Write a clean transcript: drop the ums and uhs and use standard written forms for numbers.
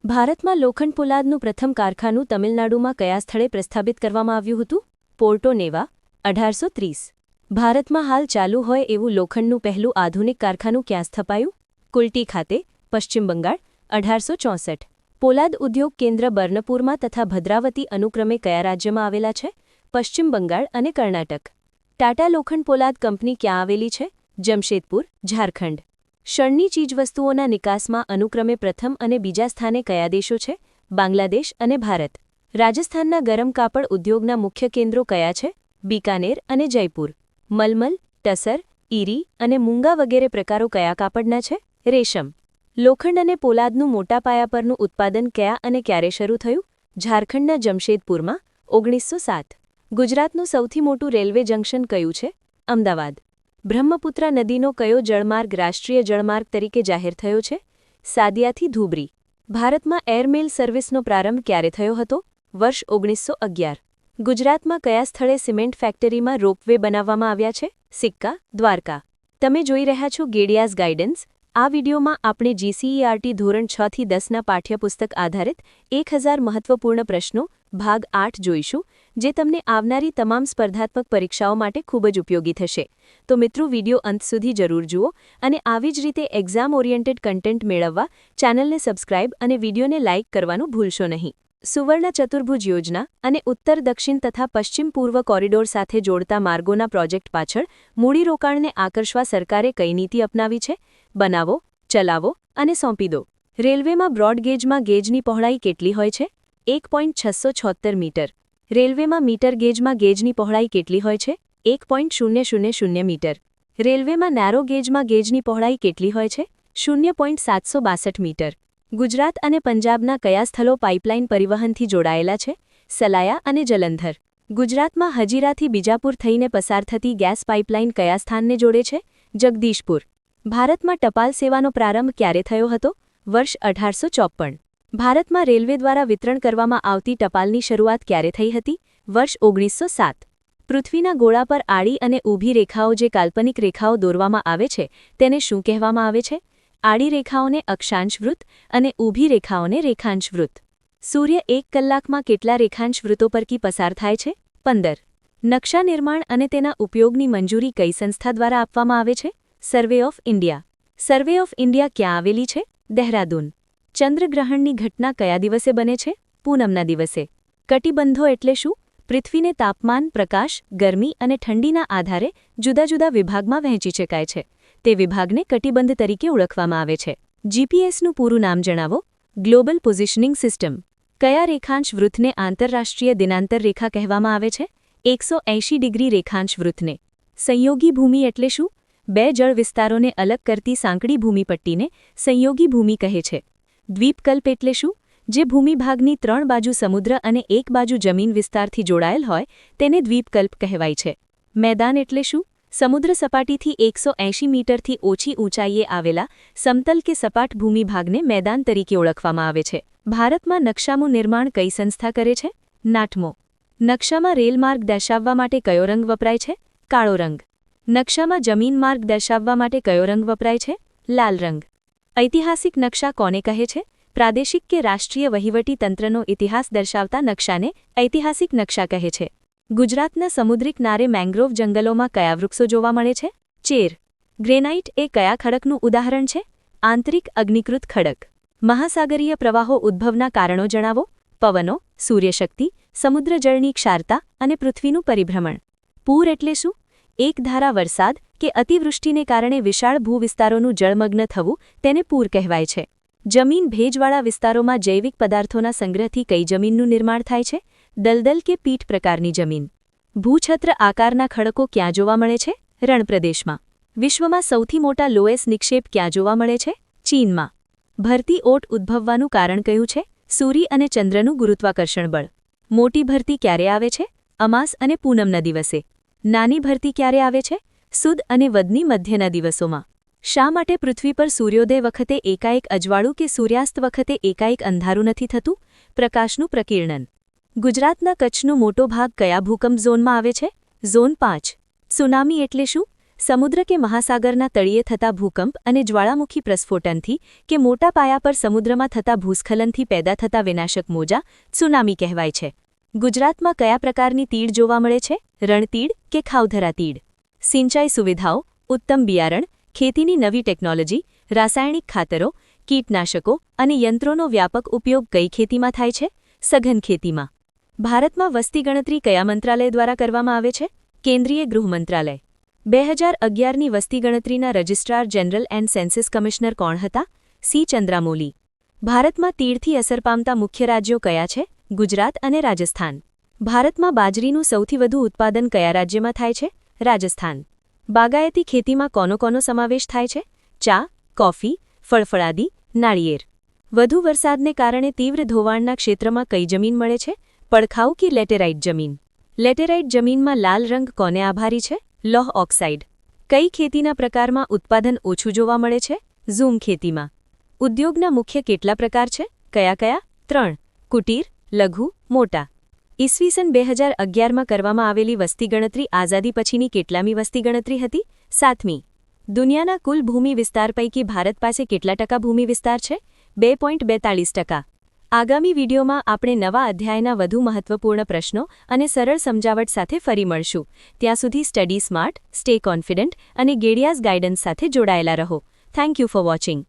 ભારતમાં લોખંડ પોલાદનું પ્રથમ કારખાનું તમિલનાડુમાં કયા સ્થળે પ્રસ્થાપિત કરવામાં આવ્યું હતું? પોર્ટો નેવા, 1830. ભારતમાં હાલ ચાલુ હોય એવું લોખંડનું પહેલું આધુનિક કારખાનું ક્યાં સ્થપાયું? કુલ્ટી ખાતે, પશ્ચિમ બંગાળ, 1864. પોલાદ ઉદ્યોગ કેન્દ્ર બર્નપુરમાં તથા ભદ્રાવતી અનુક્રમે કયા રાજ્યમાં આવેલા છે? પશ્ચિમ બંગાળ અને કર્ણાટક. ટાટા લોખંડ પોલાદ કંપની ક્યાં આવેલી છે? જમશેદપુર, ઝારખંડ. શણની ચીજવસ્તુઓના નિકાસમાં અનુક્રમે પ્રથમ અને બીજા સ્થાને કયા દેશો છે? બાંગ્લાદેશ અને ભારત. રાજસ્થાનના ગરમ કાપડ ઉદ્યોગના મુખ્ય કેન્દ્રો કયા છે? બીકાનેર અને જયપુર. મલમલ, ટસર, ઈરી અને મૂંગા વગેરે પ્રકારો કયા કાપડના છે? રેશમ. લોખંડ અને પોલાદનું મોટા પાયા પરનું ઉત્પાદન કયા અને ક્યારે શરૂ થયું? ઝારખંડના જમશેદપુરમાં, 1907. ગુજરાતનું સૌથી મોટું રેલવે જંકશન કયું છે? અમદાવાદ. બ્રહ્મપુત્રા નદીનો કયો જળમાર્ગ રાષ્ટ્રીય જળમાર્ગ તરીકે જાહેર થયો છે? સાદિયાથી ધુબરી. ભારતમાં એરમેલ સર્વિસનો પ્રારંભ ક્યારે થયો હતો? વર્ષ 1911. ગુજરાતમાં કયા સ્થળે સિમેન્ટ ફેક્ટરીમાં રોપવે બનાવવામાં આવ્યા છે? સિક્કા, દ્વારકા. તમે જોઈ રહ્યા છો ગેડિયાઝ ગાઈડન્સ. આ વિડીયોમાં આપણે જીસીઈઆરટી ધોરણ 6 થી 10ના પાઠ્યપુસ્તક આધારિત 1000 મહત્વપૂર્ણ પ્રશ્નો ભાગ 8 જોઈશું, જે તમને આવનારી તમામ સ્પર્ધાત્મક પરીક્ષાઓ માટે ખૂબ જ ઉપયોગી થશે. તો મિત્રો, વિડીયો અંત સુધી જરૂર જુઓ અને આવી જ રીતે એક્ઝામ ઓરિએન્ટેડ કન્ટેન્ટ મેળવવા ચેનલને સબસ્ક્રાઇબ અને વિડીયોને લાઇક કરવાનું ભૂલશો નહીં. સુવર્ણ ચતુર્ભુજ યોજના અને ઉત્તર દક્ષિણ તથા પશ્ચિમ પૂર્વ કોરિડોર સાથે જોડતા માર્ગોના પ્રોજેક્ટ પાછળ મૂડીરોકાણને આકર્ષવા સરકારે કઈ નીતિ અપનાવી છે? બનાવો, ચલાવો અને સોંપી દો. રેલવેમાં બ્રોડગેજમાં ગેજની પહોળાઈ કેટલી હોય છે? 1.676 મીટર. રેલવેમાં મીટર ગેજમાં ગેજની પહોળાઈ કેટલી હોય છે? 1.000 મીટર. રેલવેમાં નેરો ગેજમાં ગેજની પહોળાઈ કેટલી હોય છે? 0.762 મીટર. ગુજરાત અને પંજાબના કયા સ્થળો પાઇપલાઇન પરિવહનથી જોડાયેલા છે? સલાયા અને જલંધર. ગુજરાતમાં હજીરાથી બીજાપુર થઈને પસાર થતી ગેસ પાઇપલાઇન કયા સ્થાનને જોડે છે? જગદીશપુર. ભારતમાં ટપાલ સેવાનો પ્રારંભ ક્યારે થયો હતો? વર્ષ 1854. ભારતમાં રેલવે દ્વારા વિતરણ કરવામાં આવતી ટપાલની શરૂઆત ક્યારે થઈ હતી? વર્ષ 1907. પૃથ્વીના ગોળા પર આડી અને ઊભી રેખાઓ જે કાલ્પનિક રેખાઓ દોરવામાં આવે છે તેને શું કહેવામાં આવે છે? આડી રેખાઓને અક્ષાંશ વૃત્ત અને ઊભી રેખાઓને રેખાંશ વૃત્ત. સૂર્ય 1 કલાકમાં કેટલા રેખાંશ વૃત્તો પરથી પસાર થાય છે? 15. નકશા નિર્માણ અને તેના ઉપયોગની મંજૂરી કઈ સંસ્થા દ્વારા આપવામાં આવે છે? Survey of India. Survey of India ક્યાં આવેલી છે? દહેરાદૂન. ચંદ્રગ્રહણની ઘટના કયા દિવસે બને છે? પૂનમના દિવસે. કટિબંધો એટલે શું? પૃથ્વીને તાપમાન, પ્રકાશ, ગરમી અને ઠંડીના આધારે જુદા જુદા વિભાગમાં વહેંચી શકાય છે. તે વિભાગને કટિબંધ તરીકે ઓળખવામાં આવે છે. જીપીએસનું પૂરું નામ જણાવો. Global positioning system. કયા રેખાંશ વૃત્તને આંતરરાષ્ટ્રીય દિનાંતર રેખા કહેવામાં આવે છે? 180 ડિગ્રી રેખાંશ વૃત્તને. સંયોગી ભૂમિ એટલે શું? બે જળ વિસ્તારોને અલગ કરતી સાંકડી ભૂમિપટ્ટીને સંયોગી ભૂમિ કહે છે. દ્વીપકલ્પ એટલે શું? જે ભૂમિભાગની 3 બાજુ સમુદ્ર અને 1 બાજુ જમીન વિસ્તારથી જોડાયેલ હોય તેને દ્વીપકલ્પ કહેવાય છે. મેદાન એટલે શું? સમુદ્ર સપાટીથી 180 મીટરથી ઓછી ઊંચાઈએ આવેલા સમતલ કે સપાટ ભૂમિભાગને મેદાન તરીકે ઓળખવામાં આવે છે. ભારતમાં નકશાનું નિર્માણ કઈ સંસ્થા કરે છે? નાટમો. નકશામાં રેલમાર્ગ દર્શાવવા માટે કયો રંગ વપરાય છે? કાળો રંગ. નકશામાં જમીન માર્ગ દર્શાવવા માટે કયો રંગ વપરાય છે? લાલ રંગ. ઐતિહાસિક નકશા કોને કહે છે? પ્રાદેશિક કે રાષ્ટ્રીય વહીવટી તંત્રનો ઇતિહાસ દર્શાવતા નકશાને ઐતિહાસિક નકશા કહે છે. ગુજરાતના સમુદ્રી કિનારે મેંગ્રોવ જંગલોમાં કયા વૃક્ષો જોવા મળે છે? ચેર. ગ્રેનાઇટ એ કયા ખડકનું ઉદાહરણ છે? આંતરિક અગ્નિકૃત ખડક. મહાસાગરીય પ્રવાહો ઉદ્ભવના કારણો જણાવો. પવનો, સૂર્યશક્તિ, સમુદ્ર જળની ક્ષારતા અને પૃથ્વીનું પરિભ્રમણ. પૂર એટલે શું? એકધારા વરસાદ કે અતિવૃષ્ટિને કારણે વિશાળ ભૂવિસ્તારોનું જળમગ્ન થવું તેને પૂર કહેવાય છે. જમીન ભેજવાળા વિસ્તારોમાં જૈવિક પદાર્થોના સંગ્રહથી કઈ જમીનનું નિર્માણ થાય છે? દલદલ કે પીઠ પ્રકારની જમીન. ભૂછત્ર આકારના ખડકો ક્યાં જોવા મળે છે? રણપ્રદેશમાં. વિશ્વમાં સૌથી મોટા લોએસ નિક્ષેપ ક્યાં જોવા મળે છે? ચીનમાં. ભરતી ઓટ ઉદ્ભવવાનું કારણ કયું છે? સૂર્ય અને ચંદ્રનું ગુરુત્વાકર્ષણ બળ. મોટી ભરતી ક્યારે આવે છે? અમાસ અને પૂનમના દિવસે. નાની ભરતી ક્યારે આવે છે? સુદ અને વદની મધ્યના દિવસોમાં. શા માટે પૃથ્વી પર સૂર્યોદય વખતે એકાએક અજવાળું કે સૂર્યાસ્ત વખતે એકાએક અંધારું નથી થતું? પ્રકાશનું પ્રકીર્ણન. ગુજરાતના કચ્છનો મોટો ભાગ કયા ભૂકંપ ઝોનમાં આવે છે? ઝોન 5. સુનામી એટલે શું? સમુદ્ર કે મહાસાગરના તળિયે થતા ભૂકંપ અને જ્વાળામુખી પ્રસ્ફોટનથી કે મોટા પાયા પર સમુદ્રમાં થતા ભૂસ્ખલનથી પેદા થતા વિનાશક મોજા ત્સુનામી કહેવાય છે. ગુજરાતમાં કયા પ્રકારની તીડ જોવા મળે છે? રણતીડ કે ખાવધરા તીડ? સિંચાઈ સુવિધાઓ, ઉત્તમ બિયારણ, ખેતીની નવી ટેકનોલોજી, રાસાયણિક ખાતરો, કીટનાશકો અને યંત્રોનો વ્યાપક ઉપયોગ કઈ ખેતીમાં થાય છે? સઘન ખેતીમાં. ભારતમાં વસ્તી ગણતરી કયા મંત્રાલય દ્વારા કરવામાં આવે છે? કેન્દ્રીય ગૃહ મંત્રાલય. 2011ની વસ્તી ગણતરીના registrar general and census commissioner કોણ હતા? સી. ચંદ્રામૌલી. ભારતમાં તીડથી અસર પામતા મુખ્ય રાજ્યો કયા છે? ગુજરાત અને રાજસ્થાન. ભારતમાં બાજરીનું સૌથી વધુ ઉત્પાદન કયા રાજ્યમાં થાય છે? રાજસ્થાન. બાગાયતી ખેતીમાં કોનો સમાવેશ થાય છે? ચા, કોફી, ફળફળાદી, નાળિયેર. વધુ વરસાદને કારણે તીવ્ર ધોવાણના ક્ષેત્રમાં કઈ જમીન મળે છે? પડખાઉ કે લેટેરાઇટ જમીન. લેટેરાઇટ જમીનમાં લાલ રંગ કોને આભારી છે? લોહ ઓક્સાઇડ. કઈ ખેતીના પ્રકારમાં ઉત્પાદન ઓછું જોવા મળે છે? ઝૂમ ખેતીમાં. ઉદ્યોગના મુખ્ય કેટલા પ્રકાર છે? કયા? 3. કુટીર, લઘુ, મોટા. ઈસવીસન 2011માં કરવામાં આવેલી વસ્તી ગણતરી આઝાદી પછીની કેટલામી વસ્તી ગણતરી હતી? 7મી. દુનિયાના કુલ ભૂમિ વિસ્તાર પૈકી ભારત પાસે કેટલા ટકા ભૂમિ વિસ્તાર છે? 2.42%. આગામી વિડીયોમાં આપણે નવા અધ્યાયના વધુ મહત્વપૂર્ણ પ્રશ્નો અને સરળ સમજાવટ સાથે ફરી મળશું. ત્યાં સુધી સ્ટડી સ્માર્ટ, સ્ટે કોન્ફિડન્ટ અને ગેડિયાઝ ગાઇડન્સ સાથે જોડાયેલા રહો. Thank you for watching.